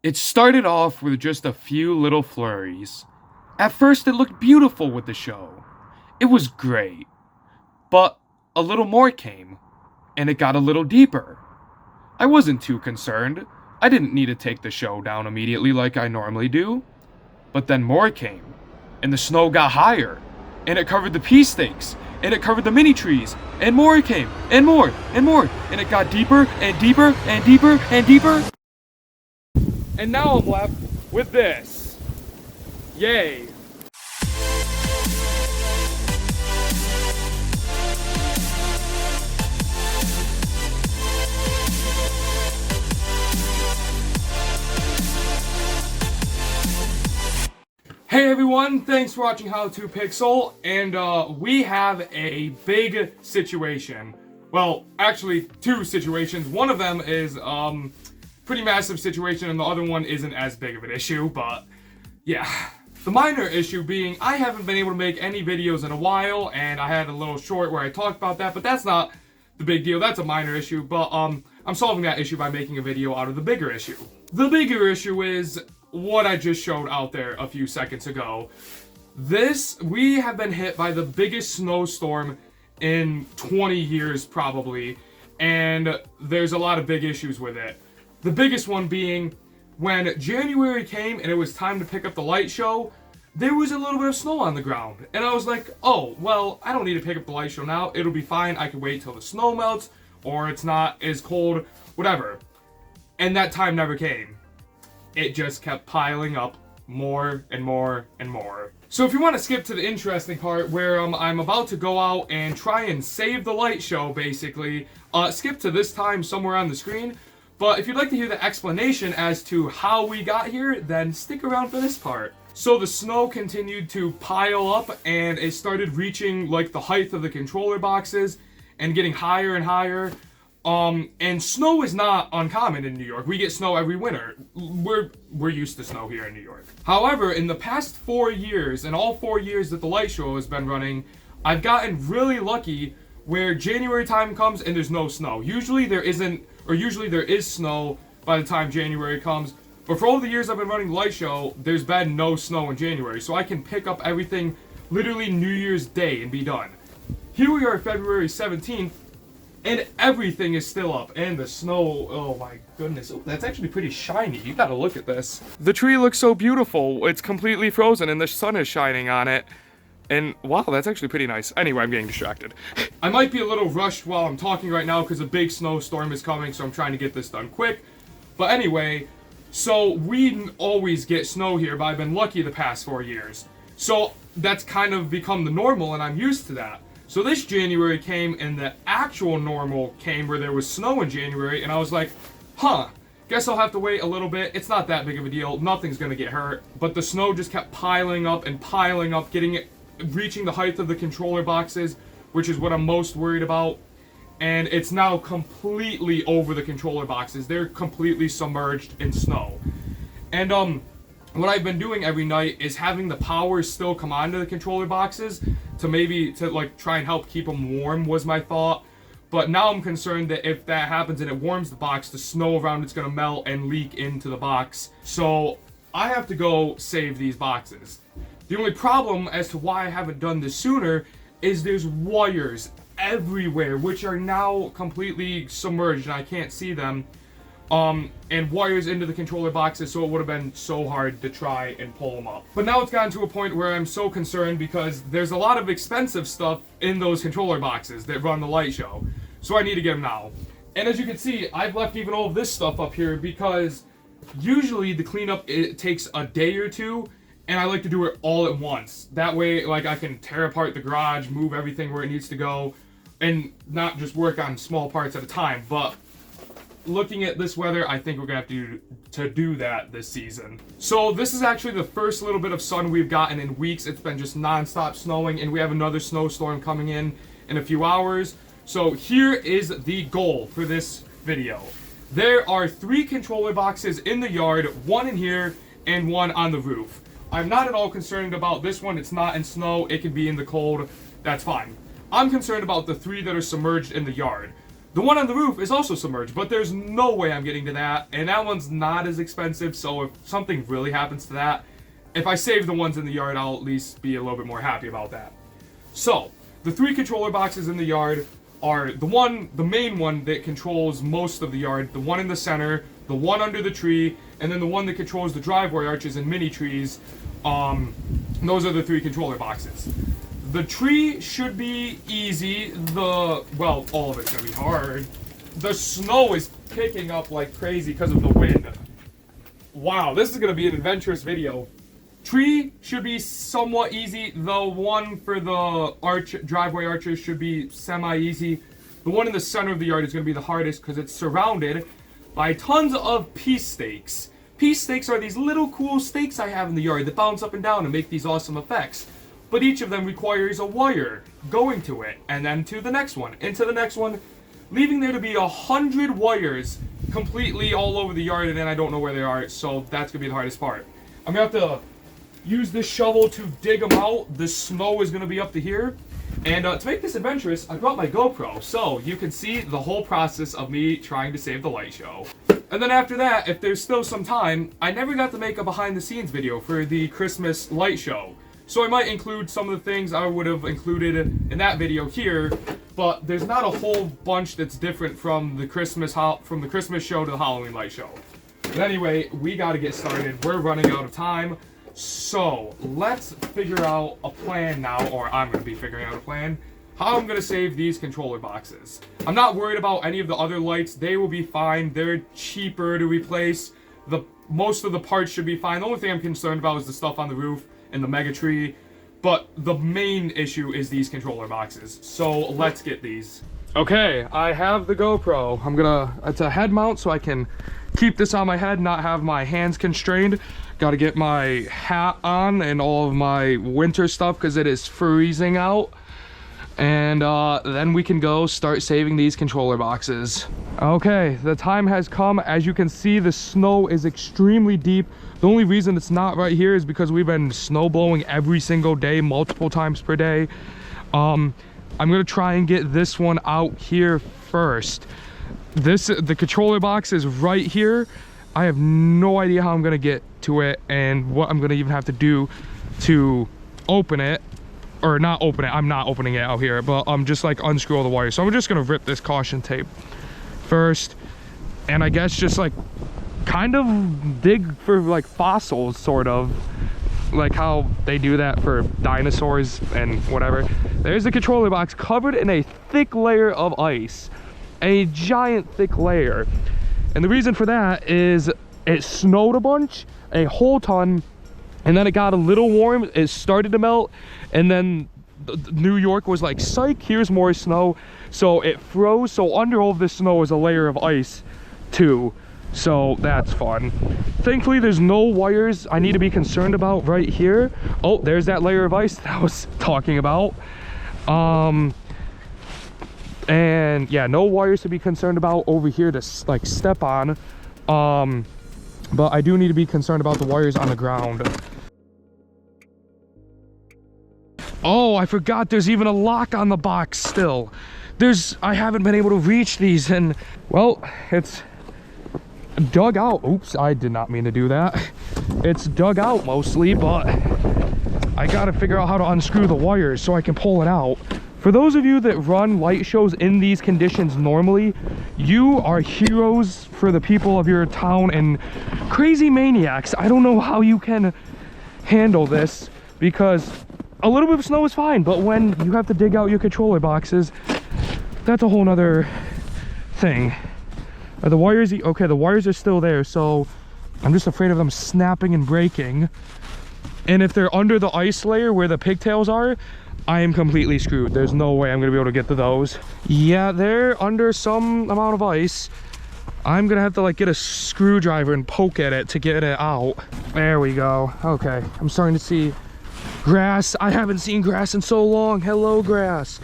It started off with just a few little flurries. At first, it looked beautiful with the show. It was great. But a little more came, and it got a little deeper. I wasn't too concerned. I didn't need to take the show down immediately like I normally do. But then more came, and the snow got higher, and it covered the pea stakes, and it covered the mini trees, and more came, and more, and it got deeper, and deeper, and deeper, and deeper. And now I'm left with this. Yay. Hey everyone, thanks for watching How To Pixel, and we have a big situation. Well, actually two situations. One of them is pretty massive situation, and the other one isn't as big of an issue, but yeah. The minor issue being I haven't been able to make any videos in a while, and I had a little short where I talked about that, but that's not the big deal. That's a minor issue, but I'm solving that issue by making a video out of the bigger issue. The bigger issue is what I just showed out there a few seconds ago. We have been hit by the biggest snowstorm in 20 years probably, and there's a lot of big issues with it. The biggest one being when January came and it was time to pick up the light show, there was a little bit of snow on the ground. And I was like, oh, well, I don't need to pick up the light show now. It'll be fine. I can wait till the snow melts or it's not as cold, whatever. And that time never came. It just kept piling up more and more and more. So if you want to skip to the interesting part where I'm about to go out and try and save the light show, basically, skip to this time somewhere on the screen. But if you'd like to hear the explanation as to how we got here, then stick around for this part. So the snow continued to pile up, and it started reaching like the height of the controller boxes and getting higher and higher. And snow is not uncommon in New York. We get snow every winter. We're used to snow here in New York. However, in the past 4 years, and all 4 years that the light show has been running, I've gotten really lucky where January time comes and there's no snow. Usually there is snow by the time January comes. But for all the years I've been running the light show, there's been no snow in January. So I can pick up everything literally New Year's Day and be done. Here we are February 17th. And everything is still up, and the snow, oh my goodness, oh, that's actually pretty shiny. You gotta look at this. The tree looks so beautiful. It's completely frozen, and the sun is shining on it. And wow, that's actually pretty nice. Anyway, I'm getting distracted. I might be a little rushed while I'm talking right now because a big snowstorm is coming, so I'm trying to get this done quick. But anyway, so we always get snow here, but I've been lucky the past 4 years. So that's kind of become the normal, and I'm used to that. So this January came and the actual normal came where there was snow in January, and I was like, huh, guess I'll have to wait a little bit. It's not that big of a deal. Nothing's gonna get hurt. But the snow just kept piling up and piling up, reaching the height of the controller boxes, which is what I'm most worried about. And it's now completely over the controller boxes. They're completely submerged in snow. And what I've been doing every night is having the power still come onto the controller boxes to like try and help keep them warm was my thought. But now I'm concerned that if that happens and it warms the box, the snow around it's gonna melt and leak into the box. So I have to go save these boxes. The only problem as to why I haven't done this sooner is there's wires everywhere which are now completely submerged and I can't see them. And wires into the controller boxes, so it would have been so hard to try and pull them up. But now it's gotten to a point where I'm so concerned because there's a lot of expensive stuff in those controller boxes that run the light show. So I need to get them now. And as you can see, I've left even all of this stuff up here because usually the cleanup, it takes a day or two, and I like to do it all at once. That way, like, I can tear apart the garage, move everything where it needs to go, and not just work on small parts at a time. But looking at this weather, I think we're gonna have to do that this season. So this is actually the first little bit of sun we've gotten in weeks. It's been just non-stop snowing, and we have another snowstorm coming in a few hours. So here is the goal for this video. There are 3 controller boxes in the yard, 1 in here and 1 on the roof. I'm not at all concerned about this one. It's not in snow. It can be in the cold. That's fine. I'm concerned about the 3 that are submerged in the yard. The one on the roof is also submerged, but there's no way I'm getting to that, and that one's not as expensive, so if something really happens to that, if I save the ones in the yard, I'll at least be a little bit more happy about that. So, the 3 controller boxes in the yard are the main one that controls most of the yard, the one in the center, the one under the tree, and then the one that controls the driveway arches and mini trees. Those are the 3 controller boxes. The tree should be easy. Well, all of it's gonna be hard. The snow is picking up like crazy because of the wind. Wow, this is gonna be an adventurous video. Tree should be somewhat easy. The one for the driveway arches should be semi-easy. The one in the center of the yard is gonna be the hardest because it's surrounded by tons of peace stakes. Peace stakes are these little cool stakes I have in the yard that bounce up and down and make these awesome effects. But each of them requires a wire going to it, and then to the next one, into the next one, leaving there to be 100 wires completely all over the yard, and then I don't know where they are, so that's gonna be the hardest part. I'm gonna have to use this shovel to dig them out. The snow is gonna be up to here, and to make this adventurous, I brought my GoPro, so you can see the whole process of me trying to save the light show. And then after that, if there's still some time, I never got to make a behind the scenes video for the Christmas light show. So I might include some of the things I would have included in that video here, but there's not a whole bunch that's different from the Christmas show to the Halloween light show. But anyway, we got to get started. We're running out of time. So let's figure out a plan now, or I'm going to be figuring out a plan, how I'm going to save these controller boxes. I'm not worried about any of the other lights. They will be fine. They're cheaper to replace. Most of the parts should be fine. The only thing I'm concerned about is the stuff on the roof and the mega tree, but the main issue is these controller boxes. So let's get these. Okay, I have the GoPro. It's a head mount so I can keep this on my head, not have my hands constrained. Got to get my hat on and all of my winter stuff because it is freezing out. And then we can go start saving these controller boxes. Okay, the time has come. As you can see, the snow is extremely deep. The only reason it's not right here is because we've been snow blowing every single day, multiple times per day. I'm gonna try and get this one out here first. The controller box is right here. I have no idea how I'm gonna get to it and what I'm gonna even have to do to open it. Or not open it, I'm not opening it out here, but just like unscrew all the wires. So I'm just gonna rip this caution tape first, and I guess just like kind of dig for like fossils, sort of like how they do that for dinosaurs and whatever. There's the controller box covered in a thick layer of ice, a giant thick layer. And the reason for that is it snowed a bunch, a whole ton, and then it got a little warm, it started to melt, and then New York was like, psych, here's more snow. So it froze, so under all of this snow is a layer of ice too. So that's fun. Thankfully, there's no wires I need to be concerned about right here. Oh, there's that layer of ice that I was talking about. And yeah, no wires to be concerned about over here to like step on. But I do need to be concerned about the wires on the ground. Oh, I forgot there's even a lock on the box still. I haven't been able to reach these, and well, it's dug out. Oops, I did not mean to do that. It's dug out mostly, but I gotta figure out how to unscrew the wires so I can pull it out. For those of you that run light shows in these conditions normally, you are heroes for the people of your town and crazy maniacs. I don't know how you can handle this, because a little bit of snow is fine, but when you have to dig out your controller boxes, that's a whole nother thing. Are the wires, okay, the wires are still there, so I'm just afraid of them snapping and breaking. And if they're under the ice layer where the pigtails are, I am completely screwed. There's no way I'm gonna be able to get to those. Yeah, they're under some amount of ice. I'm gonna have to like get a screwdriver and poke at it to get it out. There we go. Okay, I'm starting to see grass. I haven't seen grass in so long. Hello, grass.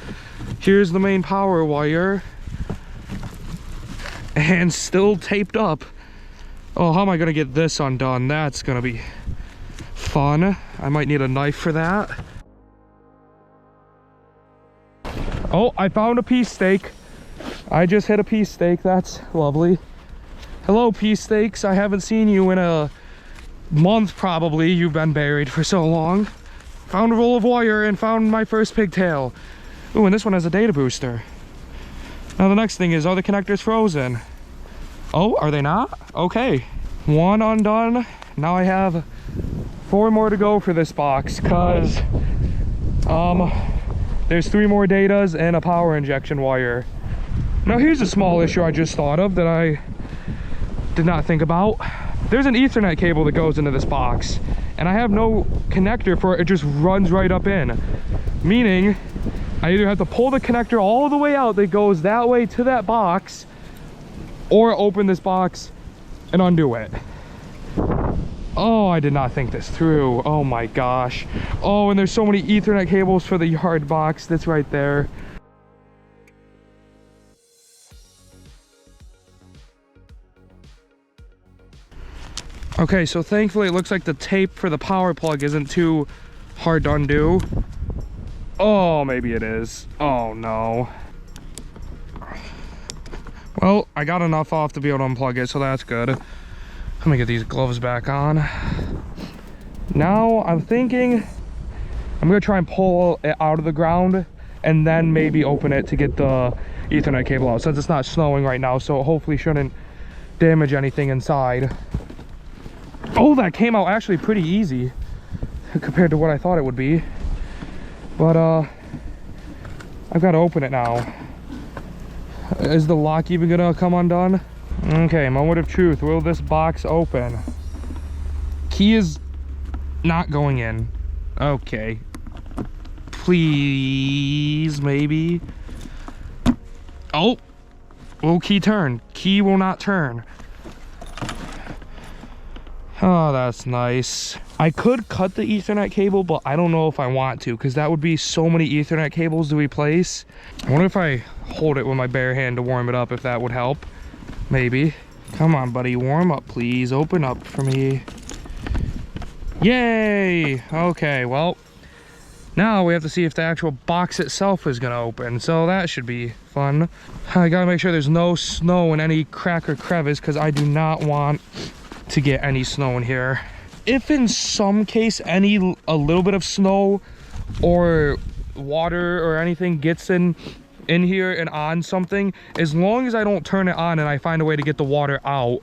Here's the main power wire. And still taped up. Oh, how am I gonna get this undone? That's gonna be fun. I might need a knife for that. Oh, I found a piece stake. I just hit a peace steak. That's lovely. Hello, peace steaks. I haven't seen you in a month probably. You've been buried for so long. Found a roll of wire and found my first pigtail. Ooh, and this one has a data booster. Now the next thing is, are the connectors frozen? Oh, are they not? Okay. One undone. Now I have 4 more to go for this box, cause there's 3 more datas and a power injection wire. Now here's a small issue I just thought of that I did not think about. There's an Ethernet cable that goes into this box, and I have no connector for it. It just runs right up in, meaning I either have to pull the connector all the way out that goes that way to that box, or open this box and undo it. Oh, I did not think this through. Oh my gosh. Oh, and there's so many Ethernet cables for the yard box that's right there. Okay, so thankfully it looks like the tape for the power plug isn't too hard to undo. Oh, maybe it is. Oh no. Well, I got enough off to be able to unplug it, so that's good. Let me get these gloves back on. Now I'm thinking I'm gonna try and pull it out of the ground and then maybe open it to get the Ethernet cable out, since it's not snowing right now, so it hopefully shouldn't damage anything inside. Oh, that came out actually pretty easy compared to what I thought it would be. But I've got to open it now. Is the lock even gonna come undone? Okay, moment of truth. Will this box open? Key is not going in. Okay. Please, maybe. Oh, will key turn? Key will not turn. Oh, that's nice. I could cut the Ethernet cable, but I don't know if I want to, because that would be so many Ethernet cables to replace. I wonder if I hold it with my bare hand to warm it up, if that would help. Maybe. Come on, buddy, warm up, please. Open up for me. Yay! Okay, well, now we have to see if the actual box itself is gonna open, so that should be fun. I gotta make sure there's no snow in any crack or crevice, because I do not want to get any snow in here. If in some case a little bit of snow or water or anything gets in here and on something, as long as I don't turn it on and I find a way to get the water out,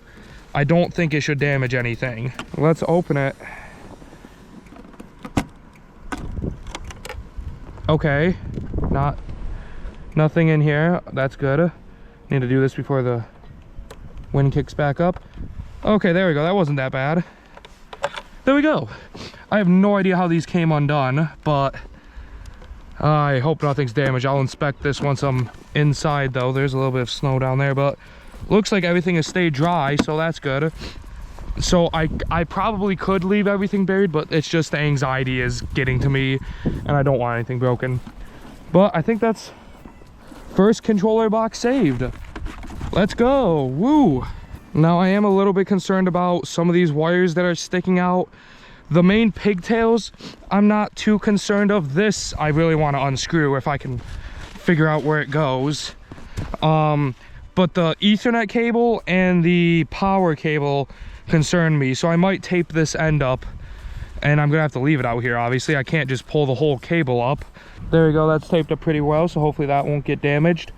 I don't think it should damage anything. Let's open it. Okay, nothing in here. That's good. Need to do this before the wind kicks back up. Okay, there we go. That wasn't that bad. There we go. I have no idea how these came undone, but I hope nothing's damaged. I'll inspect this once I'm inside, though. There's a little bit of snow down there, but looks like everything has stayed dry, so that's good. So I probably could leave everything buried, but it's just the anxiety is getting to me, and I don't want anything broken. But I think that's first controller box saved. Let's go. Woo! Now I am a little bit concerned about some of these wires that are sticking out. The main pigtails, I'm not too concerned of. This I really want to unscrew if I can figure out where it goes. But the Ethernet cable and the power cable concern me, so I might tape this end up, and I'm gonna have to leave it out here. Obviously I can't just pull the whole cable up. There we go, that's taped up pretty well, so hopefully that won't get damaged.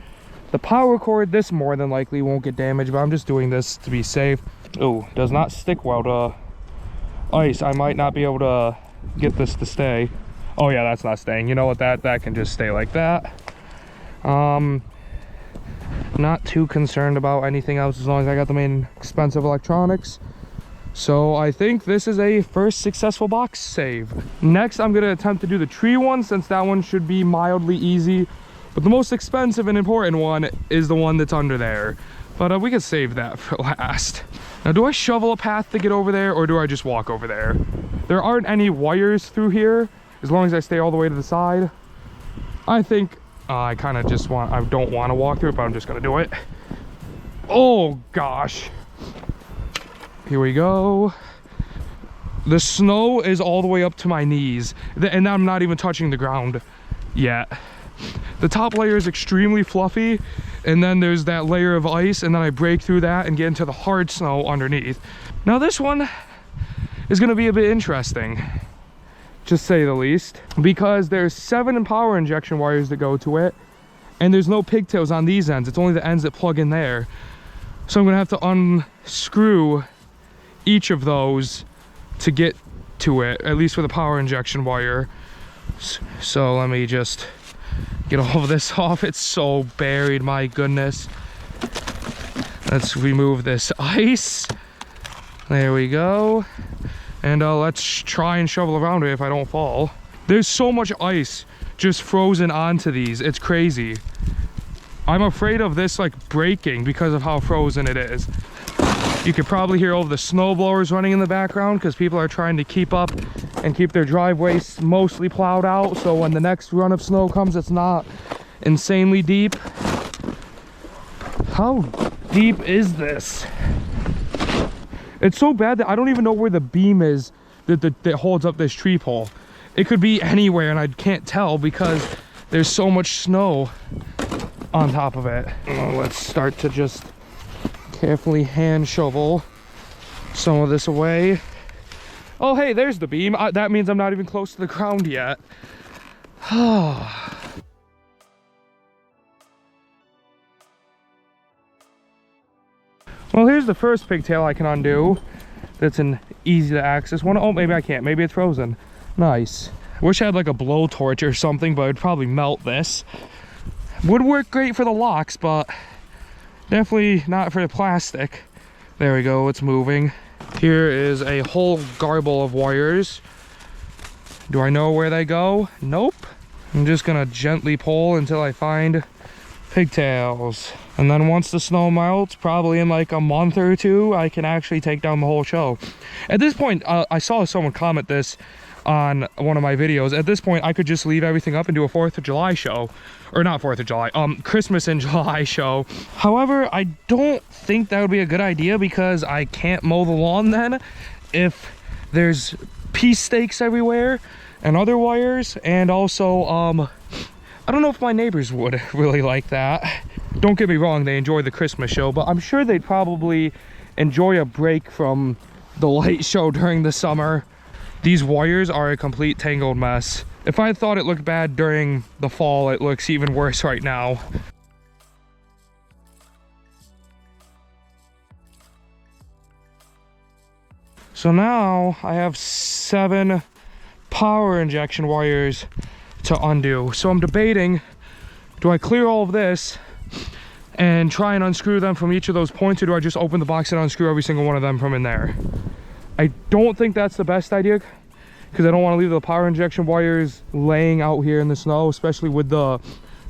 The power cord, this more than likely won't get damaged, but I'm just doing this to be safe. Oh, does not stick well to ice. I might not be able to get this to stay. Oh yeah, that's not staying. You know what, that can just stay like that. Not too concerned about anything else as long as I got the main expensive electronics. So I think this is a first successful box save. Next, I'm gonna attempt to do the tree one, since that one should be mildly easy. But the most expensive and important one is the one that's under there. But we can save that for last. Now, do I shovel a path to get over there, or do I just walk over there? There aren't any wires through here, as long as I stay all the way to the side. I think I kind of just I don't want to walk through it, but I'm just gonna do it. Oh gosh. Here we go. The snow is all the way up to my knees, and I'm not even touching the ground yet. The top layer is extremely fluffy, and then there's that layer of ice, and then I break through that and get into the hard snow underneath. Now this one is gonna be a bit interesting, to say the least, because there's 7 power injection wires that go to it, and there's no pigtails on these ends. It's only the ends that plug in there. So I'm gonna have to unscrew each of those to get to it, at least with a power injection wire. So let me just get all of this off. It's so buried, my goodness. Let's remove this ice. There we go. And let's try and shovel around it if I don't fall. There's so much ice just frozen onto these. It's crazy. I'm afraid of this like breaking because of how frozen it is. You could probably hear all of the snow blowers running in the background because people are trying to keep up and keep their driveways mostly plowed out, so when the next run of snow comes, it's not insanely deep. How deep is this? It's so bad that I don't even know where the beam is that holds up this tree pole. It could be anywhere and I can't tell because there's so much snow on top of it. Let's start to just carefully hand shovel some of this away. Oh hey, there's the beam. That means I'm not even close to the ground yet. Well, here's the first pigtail I can undo. That's an easy to access one. Oh, maybe I can't. Maybe it's frozen. Nice. Wish I had like a blowtorch or something, but it'd probably melt this. Would work great for the locks, but definitely not for the plastic. There we go, it's moving. Here is a whole garble of wires. Do I know where they go? Nope. I'm just gonna gently pull until I find pigtails. And then once the snow melts, probably in like a month or two, I can actually take down the whole show. At this point, I saw someone comment this on one of my videos. At this point, I could just leave everything up and do a 4th of July show. Or not 4th of July, Christmas in July show. However, I don't think that would be a good idea because I can't mow the lawn then if there's piece stakes everywhere and other wires. And also, I don't know if my neighbors would really like that. Don't get me wrong, they enjoy the Christmas show, but I'm sure they'd probably enjoy a break from the light show during the summer. These wires are a complete tangled mess. If I thought it looked bad during the fall, it looks even worse right now. So now I have 7 power injection wires to undo. So I'm debating, do I clear all of this and try and unscrew them from each of those points, or do I just open the box and unscrew every single one of them from in there? I don't think that's the best idea because I don't want to leave the power injection wires laying out here in the snow, especially with the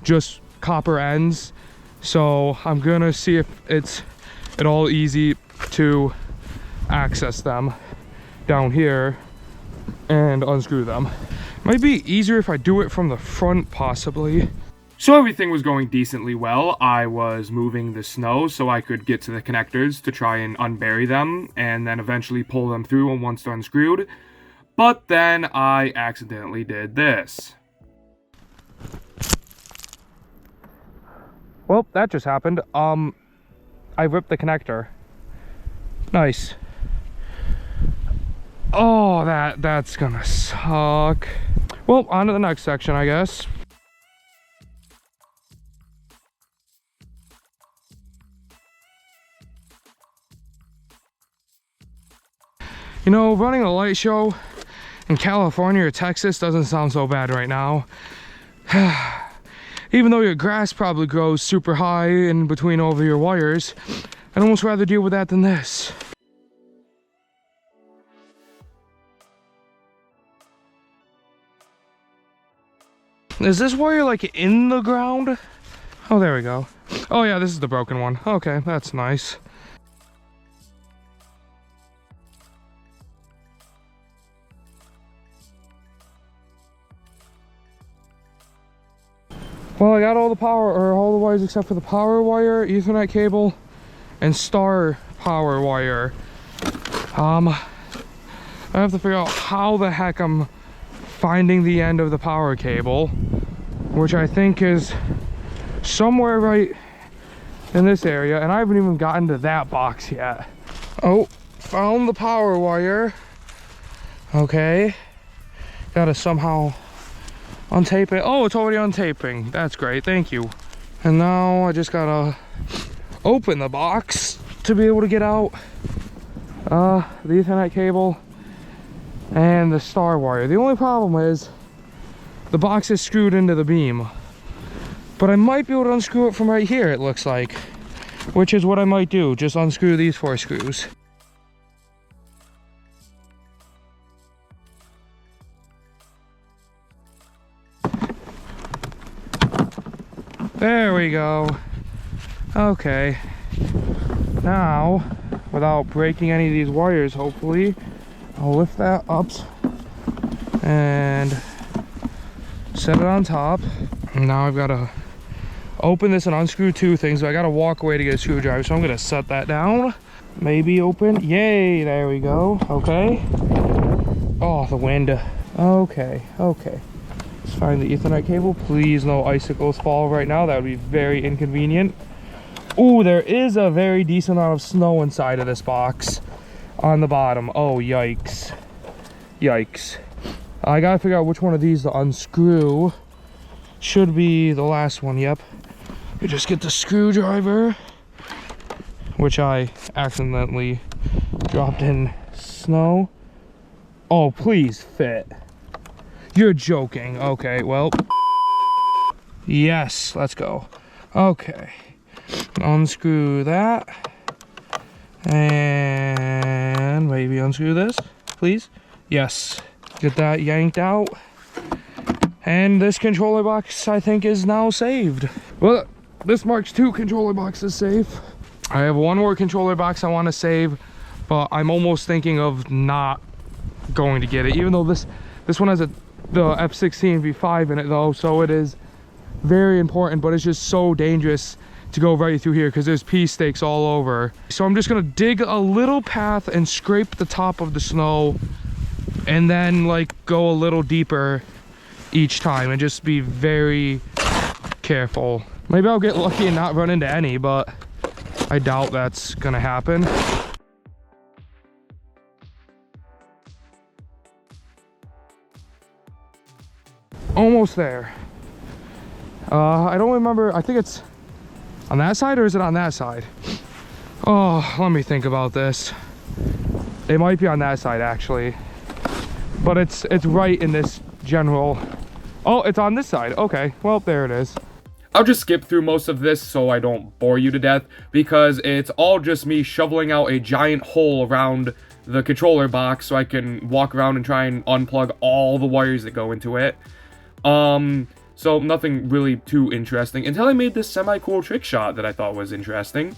just copper ends. So I'm gonna see if it's at all easy to access them down here and unscrew them. Might be easier if I do it from the front, possibly. So everything was going decently well. I was moving the snow so I could get to the connectors to try and unbury them and then eventually pull them through once they're unscrewed. But then I accidentally did this. Well, that just happened. I ripped the connector. Nice. Oh, that's gonna suck. Well, on to the next section, I guess. You know, running a light show in California or Texas doesn't sound so bad right now. Even though your grass probably grows super high in between over your wires, I'd almost rather deal with that than this. Is this wire like in the ground? Oh, there we go. Oh yeah, this is the broken one. Okay, that's nice. Well, I got all the power, or all the wires except for the power wire, Ethernet cable, and star power wire. I have to figure out how the heck I'm finding the end of the power cable. which I think is somewhere right in this area, and I haven't even gotten to that box yet. Oh, found the power wire. Okay, gotta somehow untape it. Oh, it's already untaping. That's great, thank you. And now I just gotta open the box to be able to get out the Ethernet cable and the star wire. The only problem is the box is screwed into the beam, but I might be able to unscrew it from right here, it looks like, which is what I might do. Just unscrew these 4 screws. There we go. Okay, now without breaking any of these wires, hopefully, I'll lift that up and set it on top. And now I've got to open this and unscrew 2 things. So I got to walk away to get a screwdriver, so I'm going to set that down. Maybe open. Yay, there we go. Okay. Oh, the wind. Okay, okay. Let's find the Ethernet cable. Please no icicles fall right now. That would be very inconvenient. Ooh, there is a very decent amount of snow inside of this box on the bottom. Oh, yikes. Yikes. I gotta figure out which one of these to unscrew. Should be the last one, yep. We just get the screwdriver, which I accidentally dropped in snow. Oh, please fit. You're joking. Okay, well. Yes, let's go. Okay. Unscrew that. And maybe unscrew this, please. Yes. Get that yanked out. And this controller box, I think, is now saved. Well, this marks 2 controller boxes safe. I have 1 more controller box I want to save, but I'm almost thinking of not going to get it, even though this one has the F16 V5 in it though, so it is very important, but it's just so dangerous to go right through here because there's pea stakes all over. So I'm just gonna dig a little path and scrape the top of the snow, and then like go a little deeper each time and just be very careful. Maybe I'll get lucky and not run into any, but I doubt that's gonna happen. Almost there. I don't remember. I think it's on that side, or is it on that side? Oh, let me think about this. It might be on that side actually, but it's right in this general. Oh, it's on this side. Okay, well, there it is. I'll just skip through most of this so I don't bore you to death, because it's all just me shoveling out a giant hole around the controller box so I can walk around and try and unplug all the wires that go into it. So nothing really too interesting until I made this semi-cool trick shot that I thought was interesting.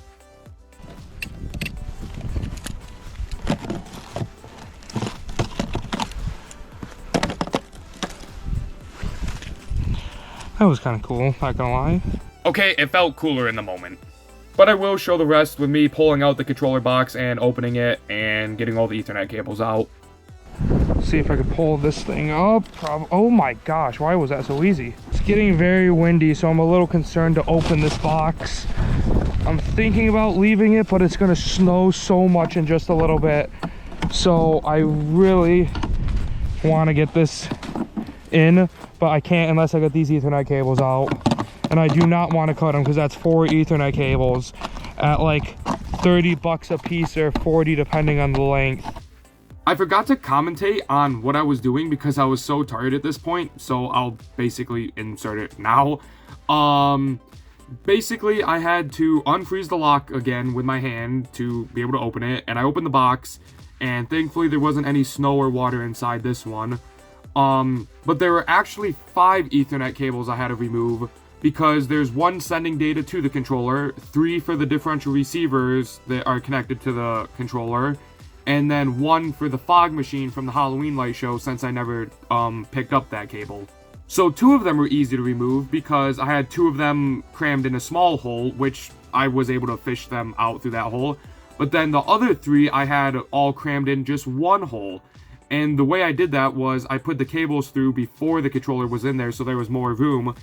That was kind of cool, not gonna lie. Okay, it felt cooler in the moment. But I will show the rest with me pulling out the controller box and opening it and getting all the Ethernet cables out. See if I can pull this thing up. Oh my gosh, why was that so easy? It's getting very windy, so I'm a little concerned to open this box. I'm thinking about leaving it, but it's gonna snow so much in just a little bit. So I really want to get this in, but I can't unless I get these Ethernet cables out. And I do not want to cut them because that's 4 Ethernet cables at like 30 bucks a piece or 40 depending on the length. I forgot to commentate on what I was doing because I was so tired at this point, so I'll basically insert it now. Basically, I had to unfreeze the lock again with my hand to be able to open it, and I opened the box, and thankfully there wasn't any snow or water inside this one. But there were actually 5 Ethernet cables I had to remove, because there's 1 sending data to the controller, 3 for the differential receivers that are connected to the controller, and then 1 for the fog machine from the Halloween light show, since I never picked up that cable. So 2 of them were easy to remove because I had 2 of them crammed in a small hole, which I was able to fish them out through that hole. But then the other 3 I had all crammed in just 1 hole. And the way I did that was I put the cables through before the controller was in there, so there was more room.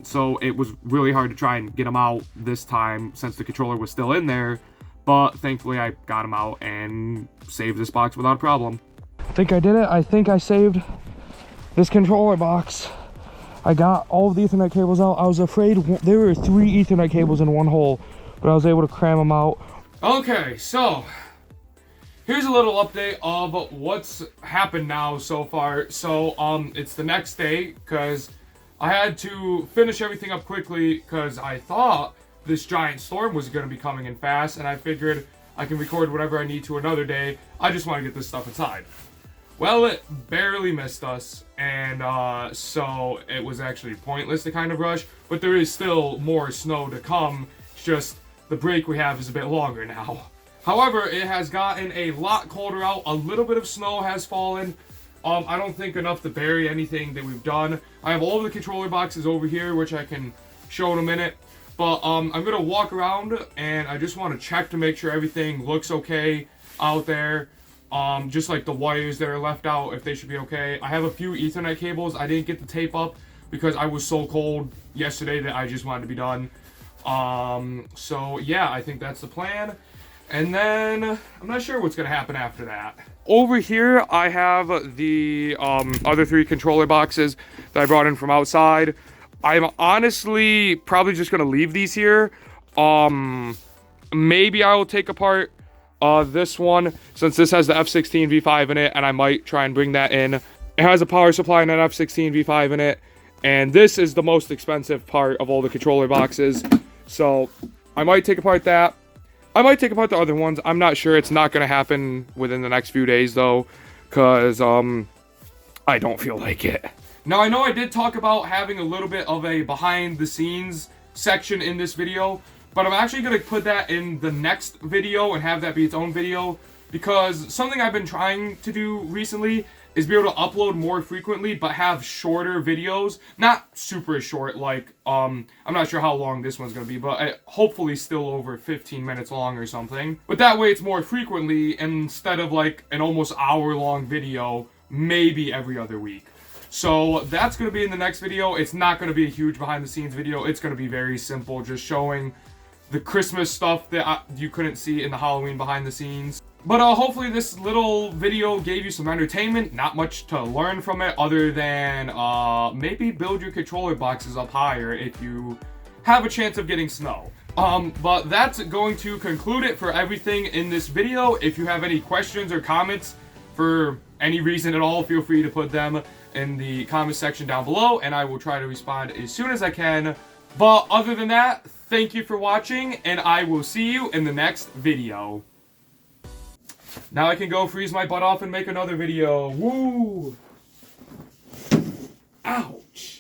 So it was really hard to try and get them out this time since the controller was still in there. But thankfully I got them out and saved this box without a problem. I think I did it. I think I saved this controller box. I got all of the Ethernet cables out. I was afraid there were 3 Ethernet cables in one hole, but I was able to cram them out. Okay, so here's a little update of what's happened now so far. So it's the next day because I had to finish everything up quickly because I thought this giant storm was going to be coming in fast, and I figured I can record whatever I need to another day. I just want to get this stuff inside. Well, it barely missed us, and so it was actually pointless to kind of rush, but there is still more snow to come. It's just the break we have is a bit longer now. However, it has gotten a lot colder out. A little bit of snow has fallen. I don't think enough to bury anything that we've done. I have all of the controller boxes over here, which I can show in a minute. But I'm going to walk around, and I just want to check to make sure everything looks okay out there. Just like the wires that are left out, if they should be okay. I have a few Ethernet cables I didn't get the tape up because I was so cold yesterday that I just wanted to be done. So yeah, I think that's the plan. And then I'm not sure what's gonna happen after that. Over here, I have the other 3 controller boxes that I brought in from outside. I'm honestly probably just gonna leave these here. Maybe I will take apart this one, since this has the F16 V5 in it, and I might try and bring that in. It has a power supply and an F16 V5 in it, and this is the most expensive part of all the controller boxes, so I might take apart that. I might take apart the other ones. I'm not sure. It's not going to happen within the next few days, though, because I don't feel like it. Now, I know I did talk about having a little bit of a behind-the-scenes section in this video, but I'm actually going to put that in the next video and have that be its own video, because something I've been trying to do recently is be able to upload more frequently, but have shorter videos. Not super short, like, I'm not sure how long this one's going to be, but hopefully still over 15 minutes long or something. But that way it's more frequently, instead of like an almost hour-long video, maybe every other week. So that's going to be in the next video. It's not going to be a huge behind-the-scenes video. It's going to be very simple, just showing the Christmas stuff that you couldn't see in the Halloween behind the scenes. But hopefully this little video gave you some entertainment. Not much to learn from it other than maybe build your controller boxes up higher if you have a chance of getting snow. But that's going to conclude it for everything in this video. If you have any questions or comments for any reason at all, feel free to put them in the comment section down below, and I will try to respond as soon as I can. But other than that, thank you for watching, and I will see you in the next video. Now I can go freeze my butt off and make another video. Woo! Ouch!